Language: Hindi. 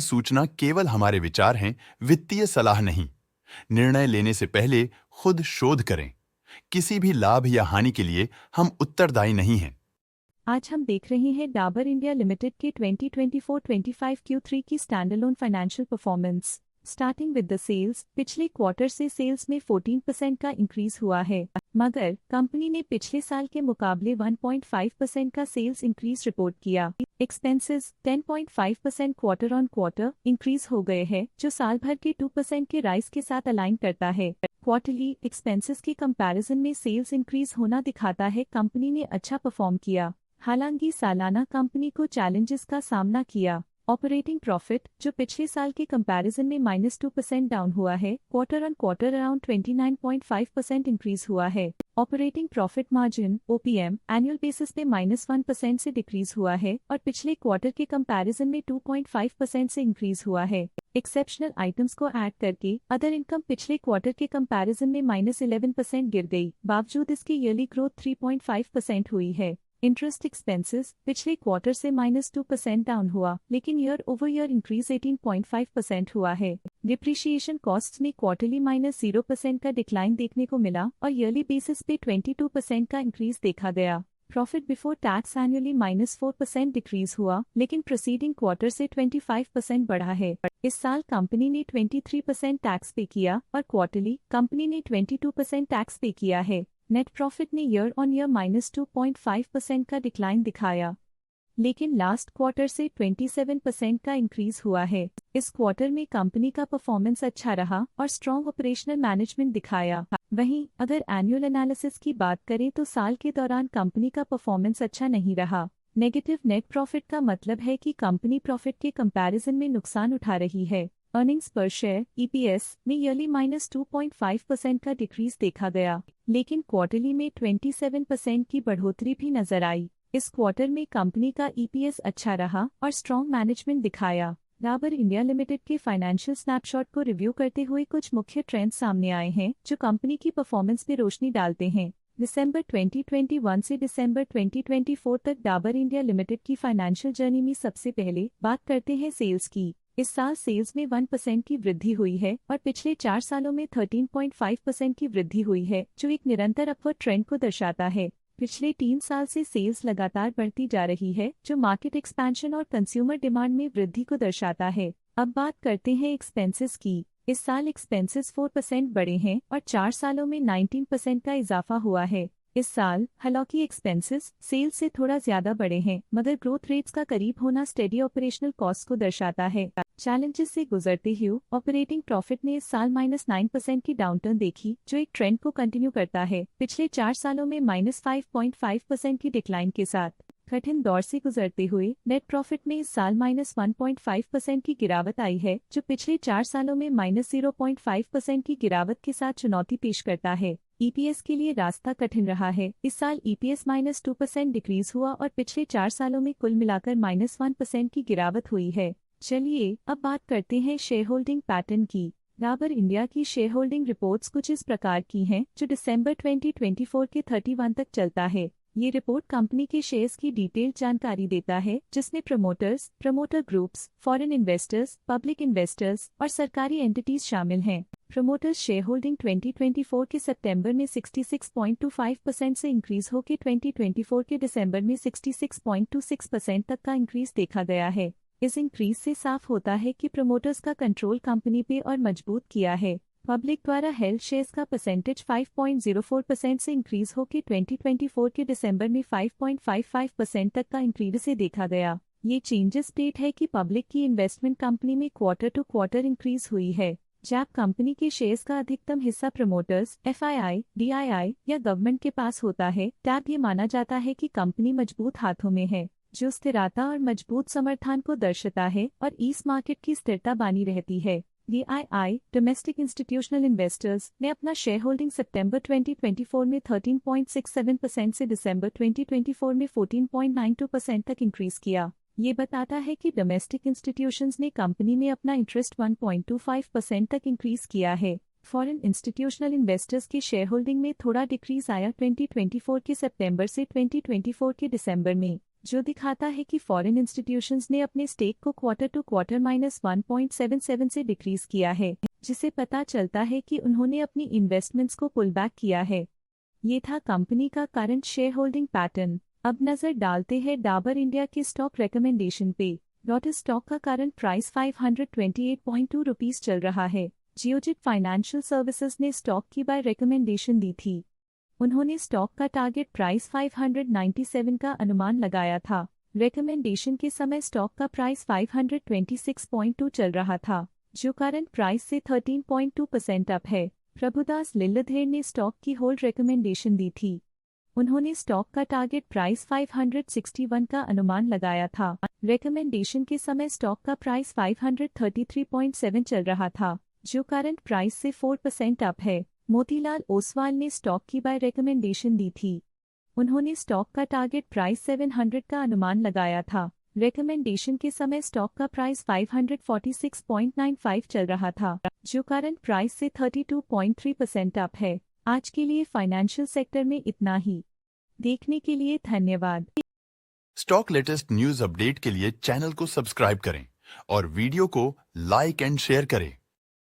सूचना केवल हमारे विचार हैं, वित्तीय सलाह नहीं। निर्णय लेने से पहले खुद शोध करें। किसी भी लाभ या हानि के लिए हम उत्तरदायी नहीं हैं। आज हम देख रहे हैं डाबर इंडिया लिमिटेड के 2024-25 Q3 की standalone financial performance. Starting with the sales, पिछले क्वार्टर से सेल्स में 14% का इंक्रीज हुआ है, मगर कंपनी ने पिछले साल के मुकाबले 1.5% का सेल्स इंक्रीज रिपोर्ट किया। Expenses 10.5% quarter on quarter increase हो गए हैं, जो साल भर के 2% के राइज के साथ अलाइन करता है। क्वार्टरली एक्सपेंसेस के कंपैरिजन में सेल्स इंक्रीज होना दिखाता है कंपनी ने अच्छा परफॉर्म किया। हालांकि सालाना कंपनी को चैलेंजेस का सामना किया। ऑपरेटिंग प्रॉफिट, जो पिछले साल के कंपैरिजन में -2% डाउन हुआ है, quarter on quarter around 29.5% increase हुआ है। Operating profit margin OPM annual basis पे -1% से डिक्रीज हुआ है और पिछले क्वार्टर के कंपैरिजन में 2.5% से इंक्रीज हुआ है। एक्सेप्शनल आइटम्स को ऐड करके अदर इनकम पिछले क्वार्टर के कंपैरिजन में -11% गिर गई, बावजूद इसकी ईयरली ग्रोथ 3.5% हुई है। इंटरेस्ट एक्सपेंसेस पिछले क्वार्टर से -2% डाउन हुआ, लेकिन ईयर ओवर ईयर इंक्रीज 18.5% हुआ है। डिप्रिशिएशन कॉस्ट्स में क्वार्टरली -0% का डिक्लाइन देखने को मिला और ईयरली बेसिस पे 22% का इंक्रीज देखा गया। Profit before tax annually -4% decrease हुआ, लेकिन प्रीसीडिंग क्वार्टर से 25% बढ़ा है। इस साल कंपनी ने 23% टैक्स पे किया और क्वार्टरली कंपनी ने 22% टैक्स पे किया है। नेट प्रॉफिट ने ईयर ऑन ईयर -2.5% का डिक्लाइन दिखाया, लेकिन लास्ट क्वार्टर से 27% का इंक्रीज हुआ है। इस क्वार्टर में कंपनी का परफॉर्मेंस अच्छा रहा और स्ट्रॉन्ग ऑपरेशनल मैनेजमेंट दिखाया। वहीं अगर एनुअल एनालिसिस की बात करें तो साल के दौरान कंपनी का परफॉर्मेंस अच्छा नहीं रहा। नेगेटिव नेट प्रॉफिट का मतलब है कि कंपनी प्रॉफिट के कंपैरिजन में नुकसान उठा रही है। अर्निंग्स पर शेयर EPS में ईयरली -2.5% का डिक्रीज देखा गया, लेकिन क्वार्टरली में 27% की बढ़ोतरी भी नजर आई। इस क्वार्टर में कंपनी का EPS अच्छा रहा और स्ट्रॉन्ग मैनेजमेंट दिखाया। डाबर इंडिया लिमिटेड के फाइनेंशियल स्नैपशॉट को रिव्यू करते हुए कुछ मुख्य ट्रेंड्स सामने आए हैं जो कंपनी की परफॉर्मेंस पे रोशनी डालते हैं। दिसंबर 2021 से दिसंबर 2024 तक डाबर इंडिया लिमिटेड की फाइनेंशियल जर्नी में सबसे पहले बात करते हैं सेल्स की। इस साल सेल्स में 1% की वृद्धि हुई है और पिछले 4 सालों में 13.5% की वृद्धि हुई है, जो एक निरंतर अपवर्ड ट्रेंड को दर्शाता है। पिछले 3 साल से सेल्स लगातार बढ़ती जा रही है, जो मार्केट एक्सपेंशन और कंज्यूमर डिमांड में वृद्धि को दर्शाता है। अब बात करते हैं एक्सपेंसेस की। इस साल एक्सपेंसेस 4% बढ़े हैं और 4 सालों में 19% का इजाफा हुआ है। इस साल हालांकि एक्सपेंसेस सेल्स से थोड़ा ज्यादा बढ़े हैं, मगर ग्रोथ रेट्स का करीब होना स्टेडी ऑपरेशनल कॉस्ट को दर्शाता है। चैलेंजेस से गुजरते हुए ऑपरेटिंग प्रॉफिट ने इस साल -9% की डाउनटर्न देखी, जो एक ट्रेंड को कंटिन्यू करता है, पिछले 4 सालों में -5.5% की डिक्लाइन के साथ। कठिन दौर से गुजरते हुए नेट प्रॉफिट में इस साल -1.5% की गिरावट आई है, जो पिछले 4 सालों में -0.5% की गिरावट के साथ चुनौती पेश करता है। EPS के लिए रास्ता कठिन रहा है। इस साल EPS -2% डिक्रीज हुआ और पिछले 4 सालों में कुल मिलाकर -1% की गिरावट हुई है। चलिए अब बात करते हैं शेयर होल्डिंग पैटर्न की। डाबर इंडिया की शेयर होल्डिंग रिपोर्ट्स कुछ इस प्रकार की हैं, जो दिसंबर 2024 के 31 तक चलता है। ये रिपोर्ट कंपनी के शेयर्स की डिटेल्ड जानकारी देता है, जिसमें promoters, promoter groups, foreign investors, public investors और सरकारी एंटिटीज शामिल हैं। प्रमोटर्स शेयर होल्डिंग 2024 के सितंबर में 66.25% से इंक्रीज होकर 2024 के दिसंबर में 66.26% तक का इंक्रीज देखा गया है। इस इंक्रीज से साफ होता है कि प्रमोटर्स का कंट्रोल कंपनी पे और मजबूत किया है। पब्लिक द्वारा हेल्ड शेयर्स का परसेंटेज 5.04% से इंक्रीज होकर 2024 के दिसंबर में 5.55% तक का इंक्रीज से देखा गया। ये चेंजेस स्टेट है कि पब्लिक की इन्वेस्टमेंट कंपनी में क्वार्टर टू क्वार्टर इंक्रीज हुई है। जब कंपनी के शेयर्स का अधिकतम हिस्सा प्रमोटर्स, FII, DII या गवर्नमेंट के पास होता है, तब ये माना जाता है कि कंपनी मजबूत हाथों में है, जो स्थिरता और मजबूत समर्थन को दर्शाता है और इस मार्केट की स्थिरता बनी रहती है। DII डोमेस्टिक इंस्टीट्यूशनल इन्वेस्टर्स ने अपना शेयर होल्डिंग सितंबर 2024 में 13.67% से दिसंबर 2024 में 14.92% तक इंक्रीज किया। ये बताता है कि डोमेस्टिक इंस्टीट्यूशंस ने कंपनी में अपना इंटरेस्ट 1.25% तक इंक्रीज किया है। फॉरेन इंस्टीट्यूशनल इन्वेस्टर्स के शेयर होल्डिंग में थोड़ा डिक्रीज आया 2024 के सितंबर से 2024 के दिसंबर में। जो दिखाता है कि फॉरेन इंस्टीट्यूशंस ने अपने स्टेक को क्वार्टर टू क्वार्टर -1.77 से डिक्रीज किया है, जिसे पता चलता है कि उन्होंने अपनी इन्वेस्टमेंट्स को पुल बैक किया है। ये था कंपनी का करंट शेयर होल्डिंग पैटर्न। अब नजर डालते हैं डाबर इंडिया के स्टॉक रिकमेंडेशन पे। लोटस स्टॉक का करंट प्राइस 528.2 रुपीस चल रहा है। जियोजित फाइनेंशियल सर्विसेज ने स्टॉक की बाय रिकमेंडेशन दी थी। उन्होंने स्टॉक का टारगेट प्राइस 597 का अनुमान लगाया था। रिकमेंडेशन के समय स्टॉक का प्राइस 526.2 चल रहा था, जो करंट प्राइस से 13.2% अप है। प्रभुदास लिल्लाधर ने स्टॉक की होल्ड रिकमेंडेशन दी थी। उन्होंने स्टॉक का टारगेट प्राइस 561 का अनुमान लगाया था। रिकमेंडेशन के समय स्टॉक का प्राइस 533.7 चल रहा था, जो करंट प्राइस से 4% अप है। मोतीलाल ओसवाल ने स्टॉक की बाय रिकमेंडेशन दी थी। उन्होंने स्टॉक का टारगेट प्राइस 700 का अनुमान लगाया था। रिकमेंडेशन के समय स्टॉक का प्राइस 546.95 चल रहा था, जो करंट प्राइस से 32.3% अप है। आज के लिए फाइनेंशियल सेक्टर में इतना ही। देखने के लिए धन्यवाद। स्टॉक लेटेस्ट न्यूज अपडेट के लिए चैनल को सब्सक्राइब करें और वीडियो को लाइक एंड शेयर करें।